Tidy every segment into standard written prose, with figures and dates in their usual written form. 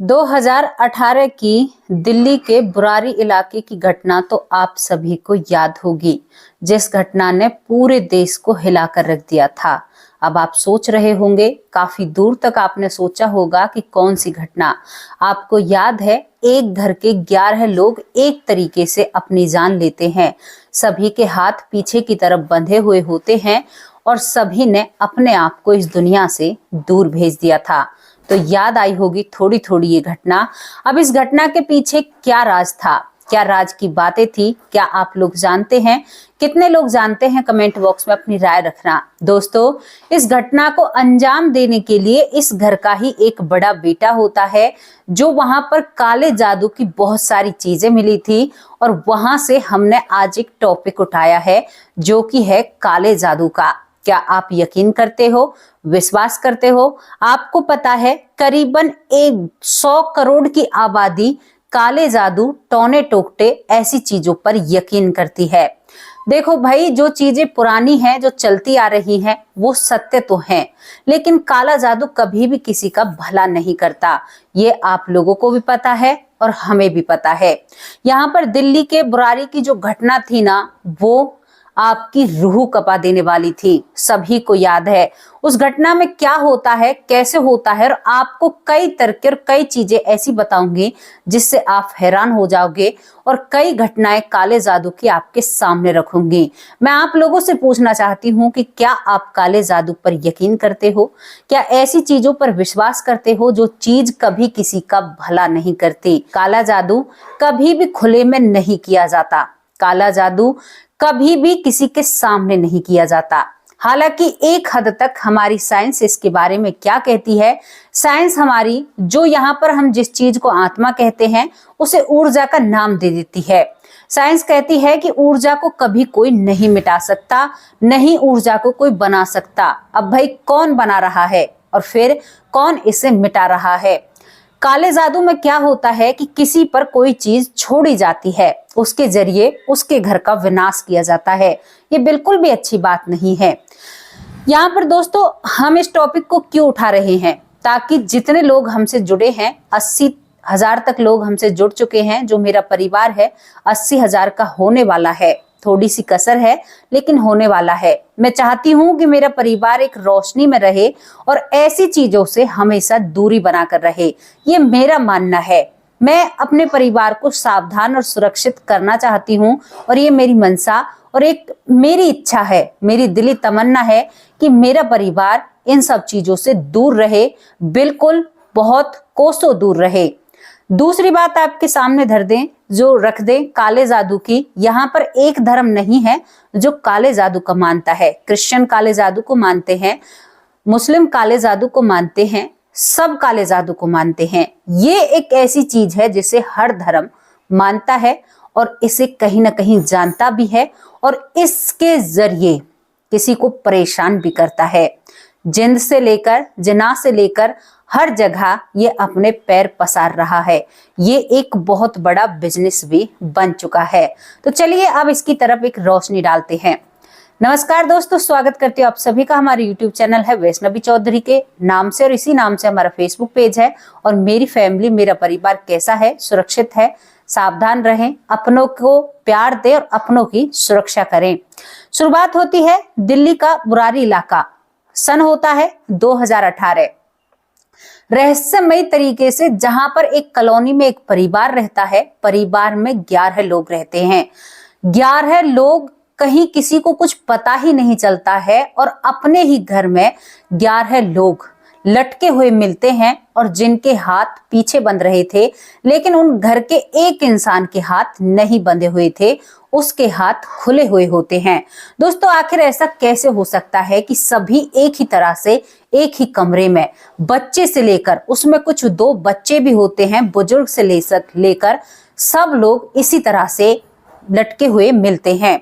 2018 की दिल्ली के बुरारी इलाके की घटना तो आप सभी को याद होगी, जिस घटना ने पूरे देश को हिलाकर रख दिया था। अब आप सोच रहे होंगे, काफी दूर तक आपने सोचा होगा कि कौन सी घटना। आपको याद है, एक घर के 11 लोग एक तरीके से अपनी जान लेते हैं। सभी के हाथ पीछे की तरफ बंधे हुए होते हैं और सभी ने अपने आप को इस दुनिया से दूर भेज दिया था। तो याद आई होगी थोड़ी थोड़ी ये घटना। अब इस घटना के पीछे क्या राज था, क्या राज की बातें थी, क्या आप लोग जानते हैं? कितने लोग जानते हैं? कमेंट बॉक्स में अपनी राय रखना। दोस्तों, इस घटना को अंजाम देने के लिए इस घर का ही एक बड़ा बेटा होता है, जो वहां पर काले जादू की बहुत सारी चीजें मिली थी और वहां से हमने आज एक टॉपिक उठाया है, जो कि है काले जादू का। क्या आप यकीन करते हो, विश्वास करते हो? आपको पता है, करीबन 100 करोड़ की आबादी काले जादू, टोने टोकटे ऐसी चीजों पर यकीन करती है। देखो भाई, जो चीजें पुरानी हैं, जो चलती आ रही हैं, वो सत्य तो हैं, लेकिन काला जादू कभी भी किसी का भला नहीं करता। ये आप लोगों को भी पता है और हमें भी पता है। यहाँ पर दिल्ली के बुरारी की जो घटना थी ना, वो आपकी रूह कपा देने वाली थी। सभी को याद है उस घटना में क्या होता है, कैसे होता है, और आपको कई तरह और कई चीजें ऐसी बताऊंगी जिससे आप हैरान हो जाओगे, और कई घटनाएं काले जादू की आपके सामने रखूंगी। मैं आप लोगों से पूछना चाहती हूँ कि क्या आप काले जादू पर यकीन करते हो? क्या ऐसी चीजों पर विश्वास करते हो जो चीज कभी किसी का भला नहीं करती? काला जादू कभी भी खुले में नहीं किया जाता। काला जादू कभी भी किसी के सामने नहीं किया जाता। हालांकि एक हद तक हमारी साइंस इसके बारे में क्या कहती है, साइंस हमारी, जो यहाँ पर हम जिस चीज को आत्मा कहते हैं, उसे ऊर्जा का नाम दे देती है। साइंस कहती है कि ऊर्जा को कभी कोई नहीं मिटा सकता, नहीं ऊर्जा को कोई बना सकता। अब भाई, कौन बना रहा है और फिर कौन इसे मिटा रहा है? काले जादू में क्या होता है कि किसी पर कोई चीज छोड़ी जाती है, उसके जरिए उसके घर का विनाश किया जाता है। ये बिल्कुल भी अच्छी बात नहीं है। यहाँ पर दोस्तों, हम इस टॉपिक को क्यों उठा रहे हैं? ताकि जितने लोग हमसे जुड़े हैं, 80,000 तक लोग हमसे जुड़ चुके हैं। जो मेरा परिवार है 80,000 का होने वाला है। थोड़ी सी कसर है, लेकिन होने वाला है। मैं चाहती हूं कि मेरा परिवार एक रोशनी में रहे और ऐसी चीजों से हमेशा दूरी बनाकर रहे। ये मेरा मानना है। मैं अपने परिवार को सावधान और सुरक्षित करना चाहती हूं, और ये मेरी मनसा और एक मेरी इच्छा है, मेरी दिली तमन्ना है कि मेरा परिवार इन सब चीजों से दूर रहे, बिल्कुल बहुत कोसों दूर रहे। दूसरी बात आपके सामने धर दें, जो रख दें काले जादू की। यहाँ पर एक धर्म नहीं है जो काले जादू को मानता है। क्रिश्चियन काले जादू को मानते हैं, मुस्लिम काले जादू को मानते हैं, सब काले जादू को मानते हैं। ये एक ऐसी चीज है जिसे हर धर्म मानता है और इसे कहीं ना कहीं जानता भी है, और इसके जरिए किसी को परेशान भी करता है। जिंद से लेकर जिना से लेकर हर जगह ये अपने पैर पसार रहा है। ये एक बहुत बड़ा बिजनेस भी बन चुका है। तो चलिए अब इसकी तरफ एक रोशनी डालते हैं। नमस्कार दोस्तों, स्वागत करती हूँ आप सभी का। हमारे YouTube चैनल है वैष्णवी चौधरी के नाम से, और इसी नाम से हमारा Facebook पेज है। और मेरी फैमिली, मेरा परिवार कैसा है? सुरक्षित है। सावधान रहें, अपनों को प्यार दें और अपनों की सुरक्षा करें। शुरुआत होती है दिल्ली का बुरारी इलाका। सन होता है 2018। रहस्यमय तरीके से जहां पर एक कॉलोनी में एक परिवार रहता है। परिवार में 11 लोग रहते हैं। 11 लोग, कहीं किसी को कुछ पता ही नहीं चलता है, और अपने ही घर में 11 लोग लटके हुए मिलते हैं, और जिनके हाथ पीछे बंध रहे थे, लेकिन उन घर के एक इंसान के हाथ नहीं बंधे हुए थे, उसके हाथ खुले हुए होते हैं। दोस्तों, आखिर ऐसा कैसे हो सकता है कि सभी एक ही तरह से एक ही कमरे में, बच्चे से लेकर, उसमें कुछ 2 बच्चे भी होते हैं, बुजुर्ग से लेकर सब लोग इसी तरह से लटके हुए मिलते हैं।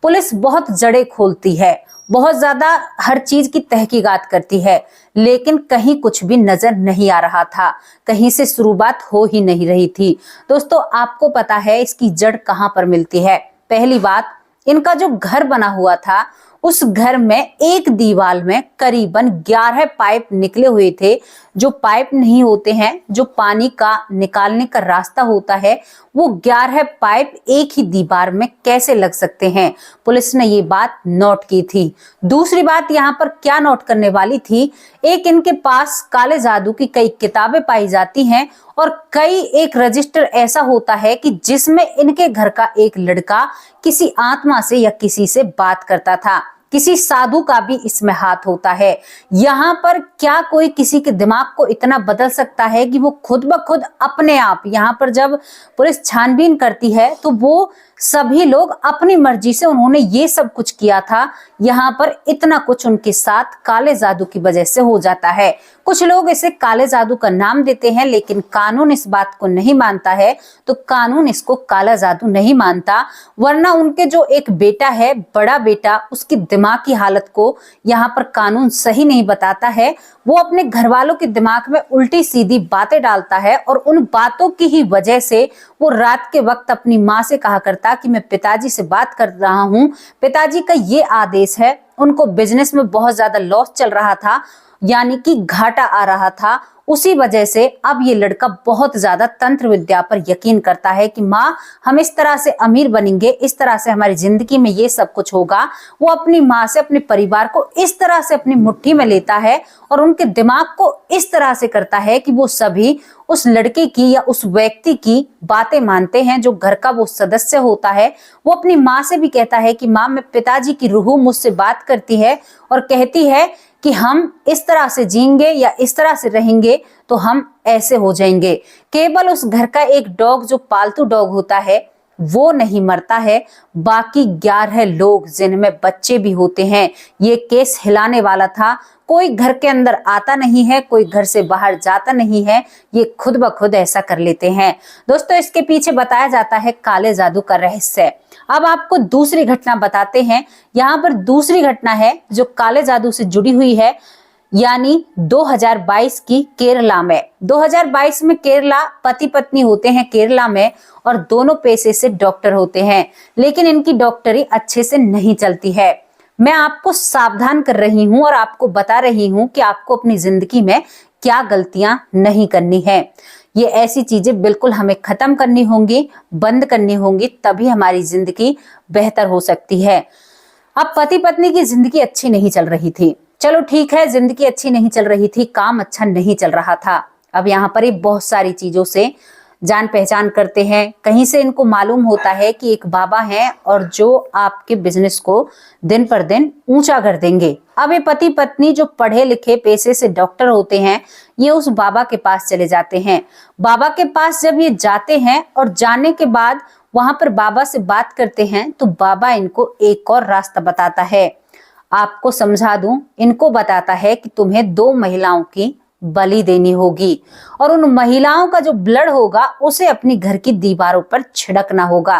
पुलिस बहुत जड़ें खोलती है, बहुत ज्यादा हर चीज की तहकीकात करती है, लेकिन कहीं कुछ भी नजर नहीं आ रहा था। कहीं से शुरुआत हो ही नहीं रही थी। दोस्तों, आपको पता है इसकी जड़ कहां पर मिलती है? पहली बात, इनका जो घर बना हुआ था, उस घर में एक दीवार में करीबन 11 पाइप निकले हुए थे, जो पाइप नहीं होते हैं, जो पानी का निकालने का रास्ता होता है, वो 11 पाइप एक ही दीवार में कैसे लग सकते हैं? पुलिस ने ये बात नोट की थी। दूसरी बात यहाँ पर क्या नोट करने वाली थी, एक इनके पास काले जादू की कई किताबें पाई जाती हैं और कई एक रजिस्टर ऐसा होता है कि जिसमें इनके घर का एक लड़का किसी आत्मा से या किसी से बात करता था। किसी साधु का भी इसमें हाथ होता है। यहाँ पर क्या कोई किसी के दिमाग को इतना बदल सकता है कि वो खुद ब खुद अपने आप, यहाँ पर जब पुलिस छानबीन करती है तो वो सभी लोग अपनी मर्जी से उन्होंने ये सब कुछ किया था। यहाँ पर इतना कुछ उनके साथ काले जादू की वजह से हो जाता है। कुछ लोग इसे काले जादू का नाम देते हैं, लेकिन कानून इस बात को नहीं मानता है, तो कानून इसको काला जादू नहीं मानता। वरना उनके जो एक बेटा है, बड़ा बेटा, उसकी दिमाग की हालत को यहाँ पर कानून सही नहीं बताता है। वो अपने घर वालों के दिमाग में उल्टी सीधी बातें डालता है और उन बातों की ही वजह से वो रात के वक्त अपनी माँ से कहा करता कि मैं पिताजी से बात कर रहा हूँ, पिताजी का ये आदेश है। उनको बिजनेस में बहुत ज्यादा लॉस चल रहा था, यानी कि घाटा आ रहा था। उसी वजह से अब ये लड़का बहुत ज्यादा तंत्र विद्या पर यकीन करता है कि माँ हम इस तरह से अमीर बनेंगे, इस तरह से हमारी जिंदगी में ये सब कुछ होगा। वो अपनी माँ से, अपने परिवार को इस तरह से अपनी मुट्ठी में लेता है और उनके दिमाग को इस तरह से करता है कि वो सभी उस लड़के की या उस व्यक्ति की बातें मानते हैं जो घर का वो सदस्य होता है। वो अपनी माँ से भी कहता है कि माँ, मैं पिताजी की रूह मुझसे बात करती है और कहती है कि हम इस तरह से जिएंगे या इस तरह से रहेंगे तो हम ऐसे हो जाएंगे। केवल उस घर का एक डॉग, जो पालतू डॉग होता है, वो नहीं मरता है, बाकी 11 लोग जिनमें बच्चे भी होते हैं। ये केस हिलाने वाला था। कोई घर के अंदर आता नहीं है, कोई घर से बाहर जाता नहीं है, ये खुद ब खुद ऐसा कर लेते हैं। दोस्तों, इसके पीछे बताया जाता है काले जादू का रहस्य। अब आपको दूसरी घटना बताते हैं। यहाँ पर दूसरी घटना है जो काले जादू से जुड़ी हुई है, यानी 2022 की केरला में। 2022 में केरला, पति पत्नी होते हैं केरला में और दोनों पेशे से डॉक्टर होते हैं, लेकिन इनकी डॉक्टरी अच्छे से नहीं चलती है। मैं आपको सावधान कर रही हूं और आपको बता रही हूं कि आपको अपनी जिंदगी में क्या गलतियां नहीं करनी है। ये ऐसी चीजें बिल्कुल हमें खत्म करनी होंगी, बंद करनी होंगी, तभी हमारी जिंदगी बेहतर हो सकती है। अब पति पत्नी की जिंदगी अच्छी नहीं चल रही थी। चलो ठीक है, जिंदगी अच्छी नहीं चल रही थी, काम अच्छा नहीं चल रहा था। अब यहाँ पर ही बहुत सारी चीजों से जान पहचान करते हैं। कहीं से इनको मालूम होता है कि एक बाबा हैं और जो आपके बिजनेस को दिन पर दिन ऊंचा कर देंगे। अब ये पति पत्नी जो पढ़े लिखे पेशे से डॉक्टर होते हैं, ये उस बाबा के पास चले जाते हैं। बाबा के पास जब ये जाते हैं और जाने के बाद वहां पर बाबा से बात करते हैं, तो बाबा इनको एक और रास्ता बताता है। आपको समझा दूं, इनको बताता है कि तुम्हें 2 महिलाओं की बलि देनी होगी और उन महिलाओं का जो ब्लड होगा उसे अपनी घर की दीवारों पर छिड़कना होगा।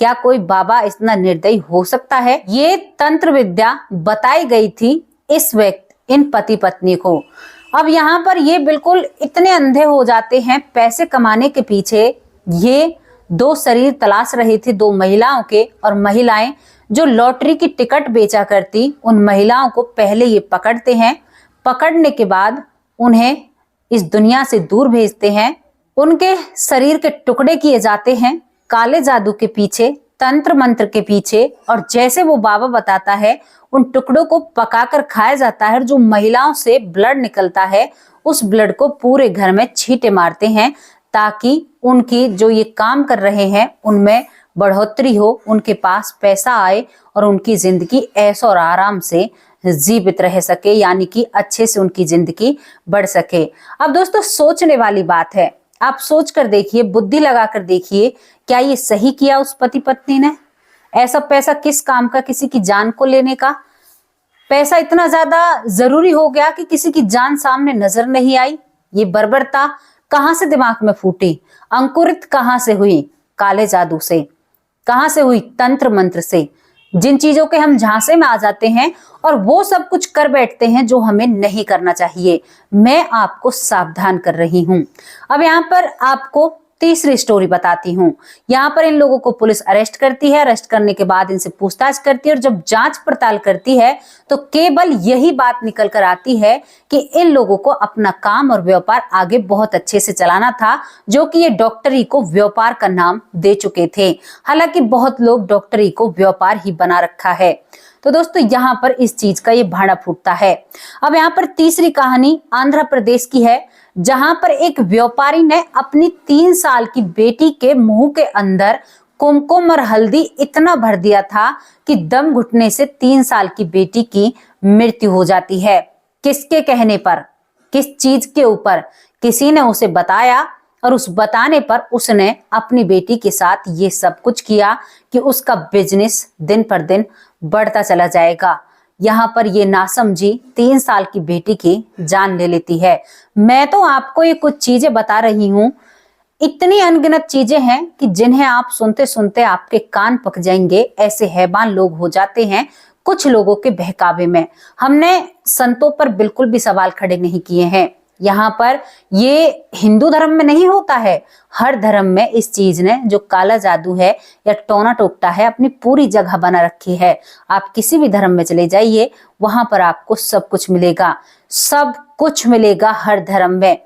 क्या कोई बाबा इतना निर्दयी हो सकता है? ये तंत्र विद्या बताई गई थी इस व्यक्ति, इन पति पत्नी को। अब यहाँ पर ये बिल्कुल इतने अंधे हो जाते हैं पैसे कमाने के पीछे। ये 2 शरीर तलाश रही थी, 2 महिलाओं के, और महिलाएं जो लॉटरी की टिकट बेचा करती, उन महिलाओं को पहले ये पकड़ते हैं। पकड़ने के बाद उन्हें इस दुनिया से दूर भेजते हैं। उनके शरीर के टुकड़े किए जाते हैं काले जादू के पीछे, तंत्र मंत्र के पीछे, और जैसे वो बाबा बताता है उन टुकड़ों को पकाकर खाया जाता है। जो महिलाओं से ब्लड निकलता है, उस ब्लड को पूरे घर में छींटे मारते हैं ताकि उनकी जो ये काम कर रहे हैं उनमें बढ़ोतरी हो, उनके पास पैसा आए और उनकी जिंदगी ऐश और आराम से जीवित रह सके, यानी कि अच्छे से उनकी जिंदगी बढ़ सके। अब दोस्तों, सोचने वाली बात है। आप सोच कर देखिए, बुद्धि लगा कर देखिए, क्या ये सही किया उस पति पत्नी ने? ऐसा पैसा किस काम का? किसी की जान को लेने का। पैसा इतना ज्यादा जरूरी हो गया कि किसी की जान सामने नजर नहीं आई। ये बर्बरता कहां से दिमाग में फूटी? अंकुरित कहां से हुई? काले जादू से। कहां से हुई? तंत्र मंत्र से। जिन चीजों के हम झांसे में आ जाते हैं और वो सब कुछ कर बैठते हैं जो हमें नहीं करना चाहिए। मैं आपको सावधान कर रही हूं। अब यहाँ पर आपको तीसरी स्टोरी बताती हूँ। यहाँ पर इन लोगों को पुलिस अरेस्ट करती है। अरेस्ट करने के बाद इनसे पूछताछ करती है और जब जांच पड़ताल करती है तो केवल यही बात निकल कर आती है कि इन लोगों को अपना काम और व्यापार आगे बहुत अच्छे से चलाना था, जो कि ये डॉक्टरी को व्यापार का नाम दे चुके थे। हालांकि बहुत लोग डॉक्टरी को व्यापार ही बना रखा है। तो दोस्तों यहाँ पर इस चीज का ये भाड़ा फूटता है। अब यहाँ पर तीसरी कहानी आंध्र प्रदेश की है, जहां पर एक व्यापारी ने अपनी 3 साल की बेटी के मुंह के अंदर कुमकुम और हल्दी इतना भर दिया था कि दम घुटने से 3 साल की बेटी की मृत्यु हो जाती है। किसके कहने पर, किस चीज के ऊपर? किसी ने उसे बताया और उस बताने पर उसने अपनी बेटी के साथ ये सब कुछ किया कि उसका बिजनेस दिन पर दिन बढ़ता चला जाएगा। यहाँ पर ये नासमझी 3 साल की बेटी की जान ले लेती है। मैं तो आपको ये कुछ चीजें बता रही हूँ, इतनी अनगिनत चीजें हैं कि जिन्हें आप सुनते सुनते आपके कान पक जाएंगे। ऐसे हैवान लोग हो जाते हैं कुछ लोगों के बहकावे में। हमने संतों पर बिल्कुल भी सवाल खड़े नहीं किए हैं। यहाँ पर ये हिंदू धर्म में नहीं होता है, हर धर्म में इस चीज ने जो काला जादू है या टोना टोकटा है अपनी पूरी जगह बना रखी है। आप किसी भी धर्म में चले जाइए, वहां पर आपको सब कुछ मिलेगा, सब कुछ मिलेगा हर धर्म में।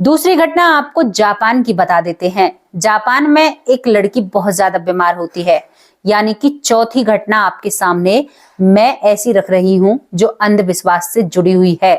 दूसरी घटना आपको जापान की बता देते हैं। जापान में एक लड़की बहुत ज्यादा बीमार होती है, यानी कि चौथी घटना आपके सामने मैं ऐसी रख रही हूं जो अंधविश्वास से जुड़ी हुई है।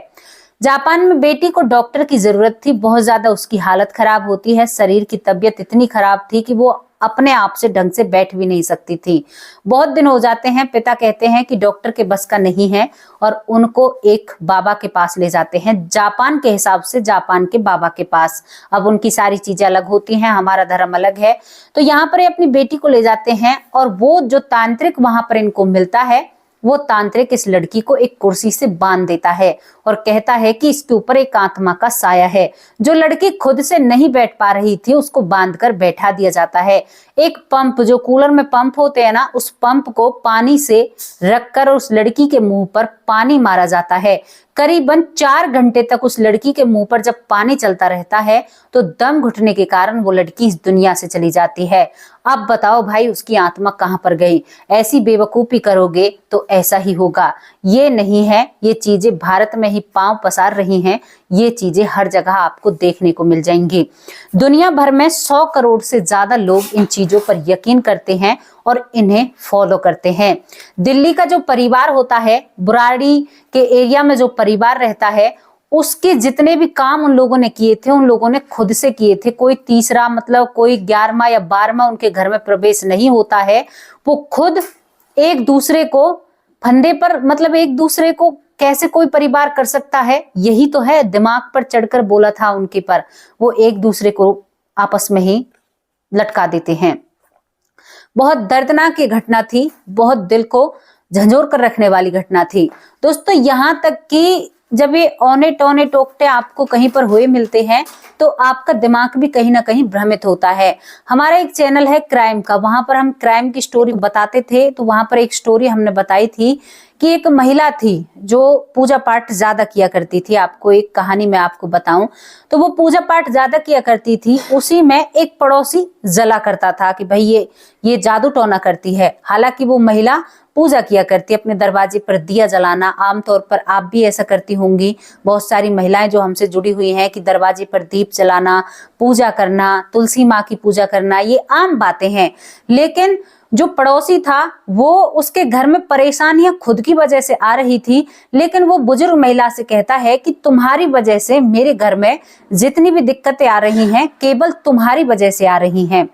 जापान में बेटी को डॉक्टर की जरूरत थी, बहुत ज्यादा उसकी हालत खराब होती है, शरीर की तबीयत इतनी खराब थी कि वो अपने आप से ढंग से बैठ भी नहीं सकती थी। बहुत दिन हो जाते हैं, पिता कहते हैं कि डॉक्टर के बस का नहीं है और उनको एक बाबा के पास ले जाते हैं, जापान के हिसाब से जापान के बाबा के पास। अब उनकी सारी चीजें अलग होती हैं, हमारा धर्म अलग है। तो यहाँ पर अपनी बेटी को ले जाते हैं और वो जो तांत्रिक वहां पर इनको मिलता है, वो तांत्रिक इस लड़की को एक कुर्सी से बांध देता है और कहता है कि इसके ऊपर एक आत्मा का साया है। जो लड़की खुद से नहीं बैठ पा रही थी उसको बांधकर बैठा दिया जाता है। एक पंप, जो कूलर में पंप होते हैं ना, उस पंप को पानी से रखकर उस लड़की के मुंह पर पानी मारा जाता है। करीबन 4 घंटे तक उस लड़की के मुंह पर जब पानी चलता रहता है तो दम घुटने के कारण वो लड़की इस दुनिया से चली जाती है। अब बताओ भाई, उसकी आत्मा कहां पर गई? ऐसी बेवकूफी करोगे तो ऐसा ही होगा। ये नहीं है, ये चीजें भारत में ही पांव पसार रही हैं, ये चीजें हर जगह आपको देखने को मिल जाएंगी। दुनिया भर में 100 करोड़ से ज्यादा लोग इन चीजों पर यकीन करते हैं और इन्हें फॉलो करते हैं। दिल्ली का जो परिवार होता है, बुराड़ी के एरिया में जो परिवार रहता है, उसके जितने भी काम उन लोगों ने किए थे, उन लोगों ने खुद से किए थे। कोई तीसरा, मतलब कोई 11वां या 12वां उनके घर में प्रवेश नहीं होता है। वो खुद एक दूसरे को फंदे पर, मतलब एक दूसरे को कैसे कोई परिवार कर सकता है, यही तो है, दिमाग पर चढ़कर बोला था उनके पर। वो एक दूसरे को आपस में ही लटका देते हैं। बहुत दर्दनाक ये घटना थी, बहुत दिल को झंझोर कर रखने वाली घटना थी दोस्तों। यहां तक कि जब ये औने टौने टोकटे आपको कहीं पर हुए मिलते हैं तो आपका दिमाग भी कहीं ना कहीं भ्रमित होता है। हमारा एक चैनल है क्राइम का, वहां पर हम क्राइम की स्टोरी बताते थे। तो वहां पर एक स्टोरी हमने बताई थी कि एक महिला थी जो पूजा पाठ ज्यादा किया करती थी। आपको एक कहानी मैं आपको बताऊं तो वो पूजा पाठ ज्यादा किया करती थी, उसी में एक पड़ोसी जला करता था कि भाई ये जादू टोना करती है। हालांकि वो महिला पूजा किया करती, अपने दरवाजे पर दिया जलाना, आमतौर पर आप भी ऐसा करती होंगी, बहुत सारी महिलाएं जो हमसे जुड़ी हुई हैं कि दरवाजे पर दीप जलाना, पूजा करना, तुलसी माँ की पूजा करना, ये आम बातें हैं। लेकिन जो पड़ोसी था वो, उसके घर में परेशानियां खुद की वजह से आ रही थी, लेकिन वो बुजुर्ग महिला से कहता है कि तुम्हारी वजह से मेरे घर में जितनी भी दिक्कतें आ रही हैं केवल तुम्हारी वजह से आ रही हैं।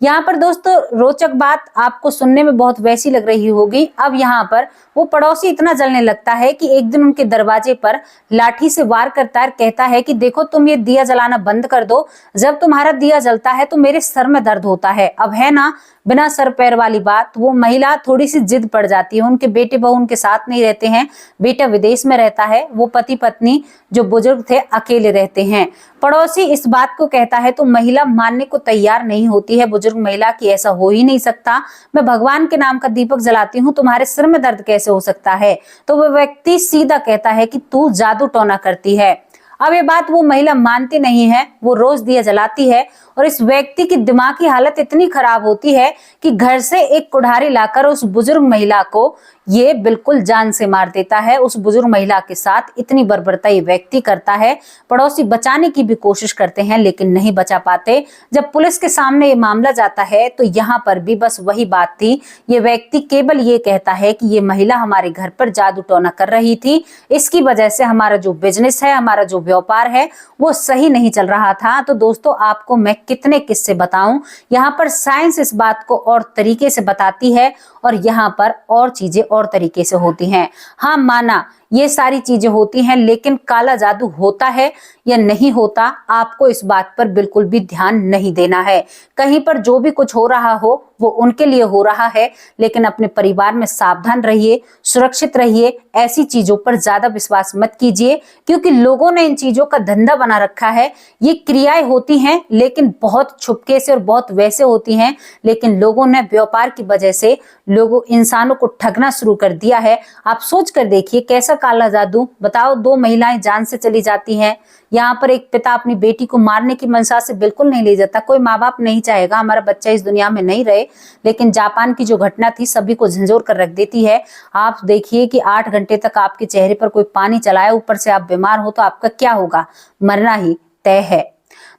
यहाँ पर दोस्तों रोचक बात आपको सुनने में बहुत वैसी लग रही होगी। अब यहाँ पर वो पड़ोसी इतना जलने लगता है कि एक दिन उनके दरवाजे पर लाठी से वार करता है, कहता है कि देखो तुम ये दिया जलाना बंद कर दो, जब तुम्हारा दिया जलता है तो मेरे सर में दर्द होता है। अब है ना बिना सर पैर वाली बात। वो महिला थोड़ी सी जिद पड़ जाती है, उनके बेटे बहू उनके साथ नहीं रहते हैं, बेटा विदेश में रहता है, वो पति पत्नी जो बुजुर्ग थे अकेले रहते हैं। पड़ोसी इस बात को कहता है तो महिला मानने को तैयार नहीं होती है, बुजुर्ग महिला की ऐसा हो ही नहीं सकता, मैं भगवान के नाम का दीपक जलाती हूँ, तुम्हारे सिर में दर्द कैसे हो सकता है? तो वह व्यक्ति सीधा कहता है कि तू जादू टोना करती है। अब ये बात वो महिला मानती नहीं है, वो रोज दिया जलाती है और इस व्यक्ति की दिमागी हालत इतनी खराब होती है कि घर से एक कुल्हाड़ी लाकर उस बुजुर्ग महिला को ये बिल्कुल जान से मार देता है। उस बुजुर्ग महिला के साथ इतनी बर्बरता ये व्यक्ति करता है। पड़ोसी बचाने की भी कोशिश करते हैं लेकिन नहीं बचा पाते। जब पुलिस के सामने ये मामला जाता है तो यहाँ पर भी बस वही बात थी। ये व्यक्ति केवल ये कहता है कि ये महिला हमारे घर पर जादू टोना कर रही थी, इसकी वजह से हमारा जो बिजनेस है, हमारा जो व्यापार है वो सही नहीं चल रहा था। तो दोस्तों आपको मैं कितने किस्से बताऊं, यहाँ पर साइंस इस बात को और तरीके से बताती है और यहाँ पर और चीजें और तरीके से होती हैं। हाँ माना ये सारी चीजें होती हैं, लेकिन काला जादू होता है या नहीं होता, आपको इस बात पर बिल्कुल भी ध्यान नहीं देना है। कहीं पर जो भी कुछ हो रहा हो वो उनके लिए हो रहा है, लेकिन अपने परिवार में सावधान रहिए, सुरक्षित रहिए। ऐसी चीजों पर ज्यादा विश्वास मत कीजिए क्योंकि लोगों ने इन चीजों का धंधा बना रखा है। ये क्रियाएं होती हैं लेकिन बहुत छुपके से और बहुत वैसे होती हैं, लेकिन लोगों ने व्यापार की वजह से लोगों इंसानों को ठगना शुरू कर दिया है। आप सोच कर देखिए कैसा काला जादू। बताओ, 2 महिलाएं जान से चली जाती हैं। यहाँ पर एक पिता अपनी बेटी को मारने की मंशा से बिल्कुल नहीं ले जाता। कोई माँ बाप नहीं चाहेगा हमारा बच्चा इस दुनिया में नहीं रहे, लेकिन जापान की जो घटना थी सभी को झंझोर कर रख देती है। आप देखिए कि 8 घंटे तक आपके चेहरे पर कोई पानी चलाए, ऊपर से आप बीमार हो तो आपका क्या होगा, मरना ही तय है।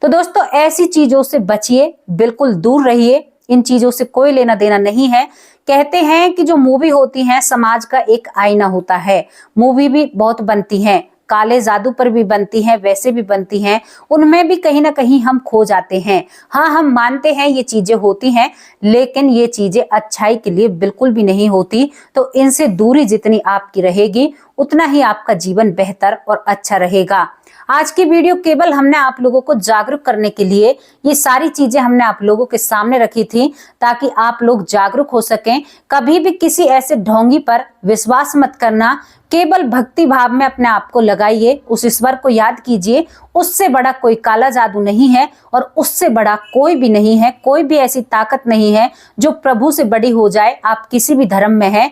तो दोस्तों ऐसी चीजों से बचिए, बिल्कुल दूर रहिए। इन चीजों से कोई लेना देना नहीं है। कहते हैं कि जो मूवी होती है समाज का एक आईना होता है। मूवी भी बहुत बनती हैं, काले जादू पर भी बनती हैं, वैसे भी बनती हैं, उनमें भी कहीं ना कहीं हम खो जाते हैं। हाँ हम मानते हैं ये चीजें होती हैं, लेकिन ये चीजें अच्छाई के लिए बिल्कुल भी नहीं होती। तो इनसे दूरी जितनी आपकी रहेगी उतना ही आपका जीवन बेहतर और अच्छा रहेगा। आज की वीडियो केवल हमने आप लोगों को जागरूक करने के लिए ये सारी चीजें हमने आप लोगों के सामने रखी थी, ताकि आप लोग जागरूक हो सकें। कभी भी किसी ऐसे ढोंगी पर विश्वास मत करना। केवल भक्ति भाव में अपने आप को लगाइए, उस ईश्वर को याद कीजिए। उससे बड़ा कोई काला जादू नहीं है और उससे बड़ा कोई भी नहीं है। कोई भी ऐसी ताकत नहीं है जो प्रभु से बड़ी हो जाए। आप किसी भी धर्म में हैं,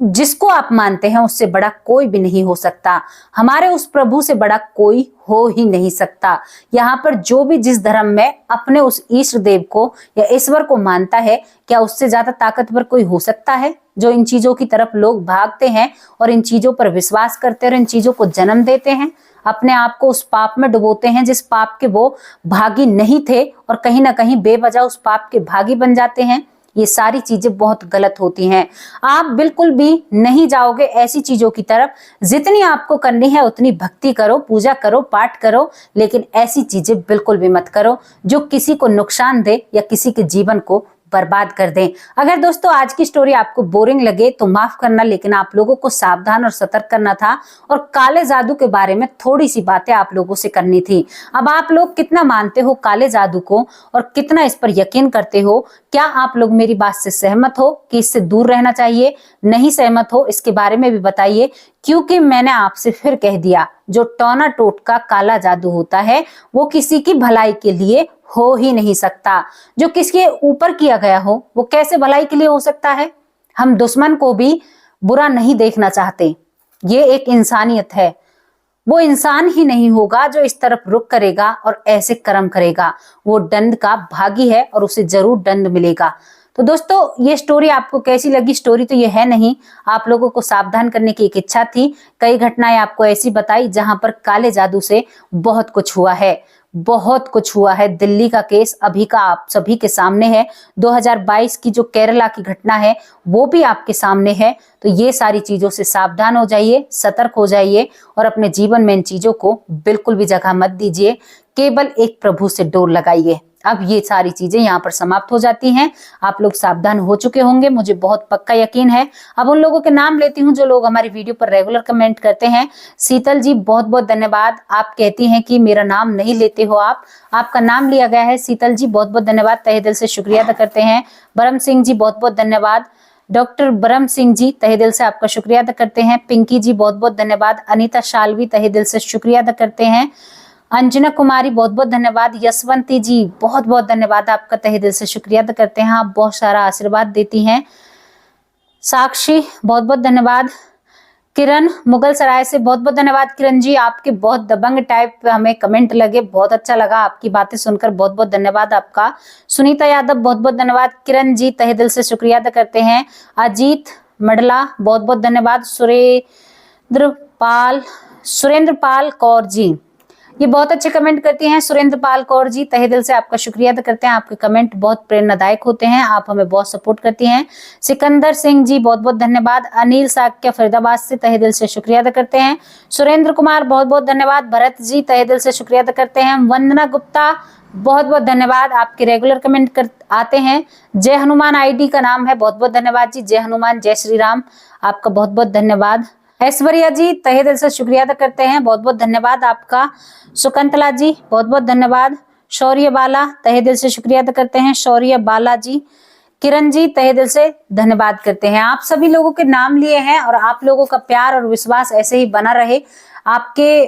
जिसको आप मानते हैं उससे बड़ा कोई भी नहीं हो सकता। हमारे उस प्रभु से बड़ा कोई हो ही नहीं सकता। यहाँ पर जो भी जिस धर्म में अपने उस ईष्ट देव को या ईश्वर को मानता है, क्या उससे ज्यादा ताकतवर कोई हो सकता है? जो इन चीजों की तरफ लोग भागते हैं और इन चीजों पर विश्वास करते हैं और इन चीजों को जन्म देते हैं, अपने आप को उस पाप में डुबोते हैं जिस पाप के वो भागी नहीं थे, और कहीं ना कहीं बेवजह उस पाप के भागी बन जाते हैं। ये सारी चीजें बहुत गलत होती हैं। आप बिल्कुल भी नहीं जाओगे ऐसी चीजों की तरफ। जितनी आपको करनी है उतनी भक्ति करो, पूजा करो, पाठ करो, लेकिन ऐसी चीजें बिल्कुल भी मत करो जो किसी को नुकसान दे या किसी के जीवन को बर्बाद कर दें। अगर दोस्तों आज की स्टोरी आपको बोरिंग लगे तो माफ करना, लेकिन आप लोगों को सावधान और सतर्क करना था और काले जादू के बारे में थोड़ी सी बातें आप लोगों से करनी थी। अब आप लोग कितना मानते हो काले जादू को और कितना इस पर यकीन करते हो? क्या आप लोग मेरी बात से सहमत हो कि इससे दूर रहना चाहिए? नहीं सहमत हो इसके बारे में भी बताइए, क्योंकि मैंने आपसे फिर कह दिया, जो टोना टोटका काला जादू होता है वो किसी की भलाई के लिए हो ही नहीं सकता। जो किसके ऊपर किया गया हो वो कैसे भलाई के लिए हो सकता है? हम दुश्मन को भी बुरा नहीं देखना चाहते, ये एक इंसानियत है। वो इंसान ही नहीं होगा जो इस तरफ रुख करेगा और ऐसे कर्म करेगा। वो दंड का भागी है और उसे जरूर दंड मिलेगा। तो दोस्तों ये स्टोरी आपको कैसी लगी? स्टोरी तो ये है नहीं, आप लोगों को सावधान करने की एक इच्छा थी। कई घटनाएं आपको ऐसी बताई जहां पर काले जादू से बहुत कुछ हुआ है, बहुत कुछ हुआ है। दिल्ली का केस अभी का आप सभी के सामने है। 2022 की जो केरला की घटना है वो भी आपके सामने है। तो ये सारी चीजों से सावधान हो जाइए, सतर्क हो जाइए और अपने जीवन में इन चीजों को बिल्कुल भी जगह मत दीजिए। केवल एक प्रभु से डोर लगाइए। अब ये सारी चीजें यहाँ पर समाप्त हो जाती हैं। आप लोग सावधान हो चुके होंगे, मुझे बहुत पक्का यकीन है। अब उन लोगों के नाम लेती हूँ जो लोग हमारी वीडियो पर रेगुलर कमेंट करते हैं। शीतल जी बहुत बहुत धन्यवाद। आप कहती हैं कि मेरा नाम नहीं लेते हो आप, आपका नाम लिया गया है। शीतल जी बहुत बहुत धन्यवाद, तहे दिल से शुक्रिया अदा करते हैं। ब्रह्म सिंह जी बहुत बहुत धन्यवाद। डॉक्टर ब्रह्म सिंह जी तहे दिल से आपका शुक्रिया अदा करते हैं। पिंकी जी बहुत बहुत धन्यवाद। अनीता शालवी तहे दिल से शुक्रिया अदा करते हैं। अंजना कुमारी बहुत बहुत धन्यवाद। यशवंती जी बहुत बहुत धन्यवाद, आपका तहे दिल से शुक्रिया अदा करते हैं। आप बहुत सारा आशीर्वाद देती हैं। साक्षी बहुत बहुत धन्यवाद। किरण मुगल सराय से बहुत बहुत धन्यवाद किरण जी, आपके बहुत दबंग टाइप पे हमें कमेंट लगे, बहुत अच्छा लगा आपकी बातें सुनकर, बहुत बहुत धन्यवाद आपका। सुनीता यादव बहुत बहुत धन्यवाद किरण जी, तहे दिल से शुक्रिया अदा करते हैं। अजीत मडला बहुत बहुत धन्यवाद। सुरेंद्र पाल कौर जी, ये बहुत अच्छे कमेंट करती हैं। सुरेंद्र पाल कौर जी, तहे दिल से आपका शुक्रिया अदा करते हैं, आपके कमेंट बहुत प्रेरणादायक होते हैं, आप हमें बहुत सपोर्ट करती हैं। सिकंदर सिंह जी बहुत बहुत धन्यवाद। अनिल साक्य फरीदाबाद से तहे दिल से शुक्रिया अदा करते हैं। सुरेंद्र कुमार बहुत बहुत धन्यवाद। भरत जी तहे दिल से शुक्रिया अदा करते हैं। वंदना गुप्ता बहुत बहुत धन्यवाद, आपके रेगुलर कमेंट आते हैं। जय हनुमान आईडी का नाम है, बहुत बहुत धन्यवाद जी। जय हनुमान जय श्री राम, आपका बहुत बहुत धन्यवाद। ऐश्वर्या जी तहे दिल से शुक्रिया अदा करते हैं, बहुत बहुत धन्यवाद आपका। सुकंतला जी बहुत बहुत धन्यवाद। शौर्य बाला तहे दिल से शुक्रिया अदा करते हैं, शौर्य बाला जी। किरण जी तहे दिल से धन्यवाद करते हैं। आप सभी लोगों के नाम लिए हैं और आप लोगों का प्यार और विश्वास ऐसे ही बना रहे। आपके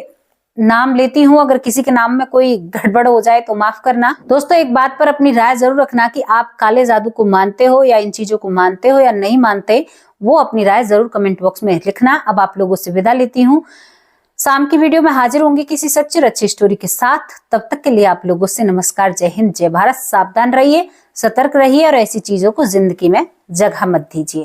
नाम लेती हूँ, अगर किसी के नाम में कोई गड़बड़ हो जाए तो माफ करना। दोस्तों एक बात पर अपनी राय जरूर रखना कि आप काले जादू को मानते हो या इन चीजों को मानते हो या नहीं मानते, वो अपनी राय जरूर कमेंट बॉक्स में लिखना। अब आप लोगों से विदा लेती हूँ, शाम की वीडियो में हाजिर होंगी किसी सच्ची और अच्छी स्टोरी के साथ। तब तक के लिए आप लोगों से नमस्कार, जय हिंद, जय भारत। सावधान रहिए, सतर्क रहिए और ऐसी चीजों को जिंदगी में जगह मत दीजिए।